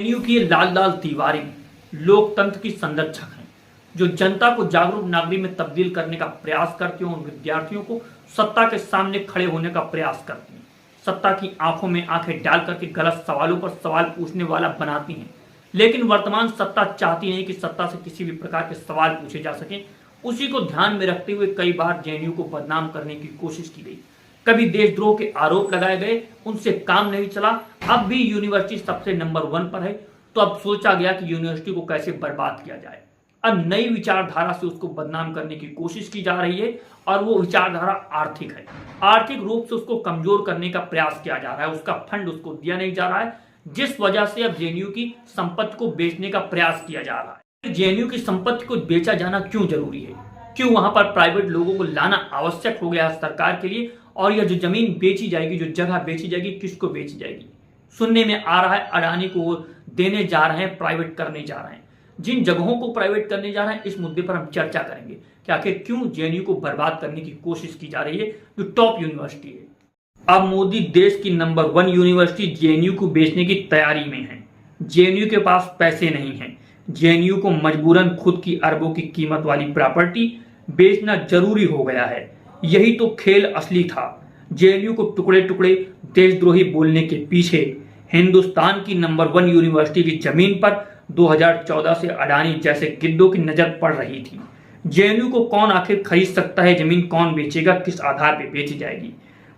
JNU की ये लाल लाल दीवारें लोकतंत्र की संरक्षक हैं, जो जनता को जागरूक नागरिक में तब्दील करने का प्रयास करती हैं और विद्यार्थियों को सत्ता के सामने खड़े होने का प्रयास करती हैं। सत्ता की आंखों में आंखें डाल करके गलत सवालों पर सवाल पूछने वाला बनाती हैं। लेकिन वर्तमान सत्ता चाहती नहीं कि सत्ता से किसी भी प्रकार के सवाल पूछे जा सकें। उसी को ध्यान में रखते हुए कई बार जेएनयू को बदनाम करने की कोशिश की गई, कभी देशद्रोह के आरोप लगाए गए, उनसे काम नहीं चला। अब भी यूनिवर्सिटी सबसे नंबर 1 पर है, तो अब सोचा गया कि यूनिवर्सिटी को कैसे बर्बाद किया जाए। अब नई विचारधारा से उसको बदनाम करने की कोशिश की जा रही है और वो विचारधारा आर्थिक है। आर्थिक रूप से उसको कमजोर करने का प्रयास किया जा रहा है, उसका फंड उसको दिया नहीं जा रहा है, जिस वजह से अब जेएनयू की संपत्ति को बेचने का प्रयास किया जा रहा है। जेएनयू की संपत्ति को बेचा जाना क्यों जरूरी है, क्यों वहां पर प्राइवेट लोगों को लाना आवश्यक हो गया सरकार के लिए, और यह जो जमीन बेची जाएगी, जो जगह बेची जाएगी, किसको बेची जाएगी। सुनने में आ रहा है अडानी को देने जा रहे हैं, प्राइवेट करने जा रहे हैं। जिन जगहों को प्राइवेट करने जा रहे हैं, इस मुद्दे पर हम चर्चा करेंगे कि आखिर क्यों जेएनयू को बर्बाद करने की कोशिश की जा रही है, जो टॉप यूनिवर्सिटी है। अब मोदी देश की नंबर 1 यूनिवर्सिटी जेएनयू को बेचने की तैयारी में है। जेएनयू के पास पैसे नहीं है, जेएनयू को मजबूरन खुद की अरबों की कीमत वाली प्रॉपर्टी बेचना जरूरी हो गया है। यही तो खेल असली था। जेएनयू को टुकड़े टुकड़े देशद्रोही बोलने के पीछे हिंदुस्तान की नंबर 1 यूनिवर्सिटी की जमीन पर 2014 से अडानी जैसे गिद्दों की नजर पड़ रही थी। जेएनयू को कौन आखिर खरीद सकता है, जमीन कौन बेचेगा, किस आधार पर बेची जाएगी।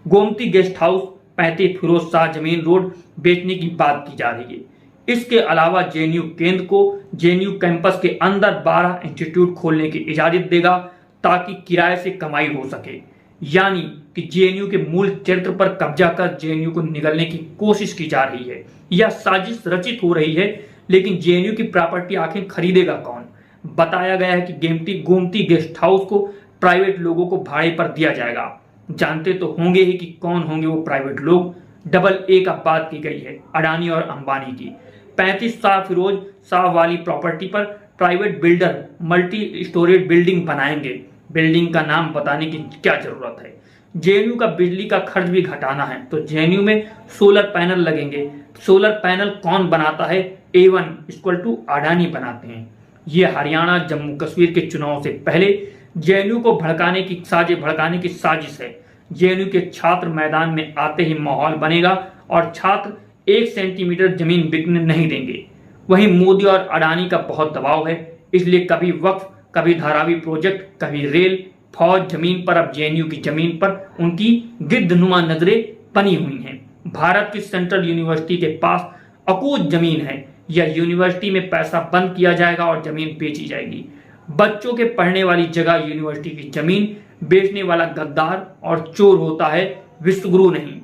गोमती गेस्ट हाउस 35 फिरोज शाह जमीन रोड बेचने की बात की जा रही है। इसके अलावा जेएनयू केंद्र को जेएनयू कैंपस के अंदर 12 इंस्टीट्यूट खोलने की इजाजत देगा, ताकि किराए से कमाई हो सके। यानी कि जेएनयू के मूल चरित्र पर कब्जा कर जेएनयू को निगलने की कोशिश की जा रही है। यह साजिश रचित हो रही है, लेकिन जेएनयू की प्रॉपर्टी आखिर खरीदेगा कौन। बताया गया है कि गोमती गेस्ट हाउस को प्राइवेट लोगों को भाड़े पर दिया जाएगा। जानते तो होंगे ही कि कौन होंगे वो प्राइवेट लोग। डबल ए का बात की गई है, अडानी और अंबानी की। 35 शाह फिरोज शाह वाली प्रॉपर्टी पर private builder multi storage building बनाएंगे। बिल्डिंग का नाम बताने की क्या जरूरत है। जेएनयू का बिजली का खर्च भी घटाना है, तो जेएनयू में सोलर पैनल लगेंगे। सोलर पैनल कौन बनाता है, A1 अडानी बनाते हैं। ये हरियाणा जम्मू कश्मीर के चुनाव से पहले जेएनयू को भड़काने की साजिश है। जेएनयू के छात्र मैदान में आते ही माहौल बनेगा और छात्र 1 सेंटीमीटर जमीन बिकने नहीं देंगे। वहीं मोदी और अडानी का बहुत दबाव है, इसलिए कभी वक्फ, कभी धारावी प्रोजेक्ट, कभी रेल, फौज जमीन पर, अब जेएनयू की जमीन पर उनकी गिद्धनुमा नजरें बनी हुई हैं। भारत की सेंट्रल यूनिवर्सिटी के पास अकूत जमीन है। यह यूनिवर्सिटी में पैसा बंद किया जाएगा और जमीन बेची जाएगी। बच्चों के पढ़ने वाली जगह यूनिवर्सिटी की जमीन बेचने वाला गद्दार और चोर होता है, विश्वगुरु नहीं।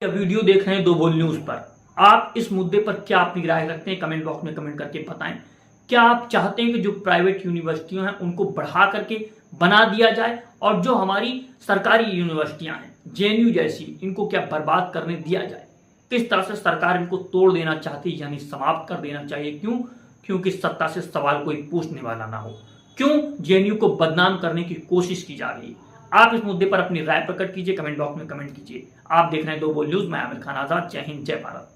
यह वीडियो देख रहे हैं दो बोल न्यूज पर। आप इस मुद्दे पर क्या अपनी राय रखते हैं, कमेंट बॉक्स में कमेंट करके बताएं। क्या आप चाहते हैं कि जो प्राइवेट यूनिवर्सिटियां हैं उनको बढ़ा करके बना दिया जाए, और जो हमारी सरकारी यूनिवर्सिटियां हैं जेएनयू जैसी, इनको क्या बर्बाद करने दिया जाए। किस तरह से सरकार इनको तोड़ देना चाहती है, यानी समाप्त कर देना चाहिए। क्यों? क्योंकि सत्ता से सवाल कोई पूछने वाला ना हो। क्यों जेएनयू को बदनाम करने की कोशिश की जा रही है। आप इस मुद्दे पर अपनी राय प्रकट कीजिए, कमेंट बॉक्स में कमेंट कीजिए। आप देख रहे हैं दो बोल न्यूज, मैं आमिर खान आजाद। जय हिंद, जय भारत।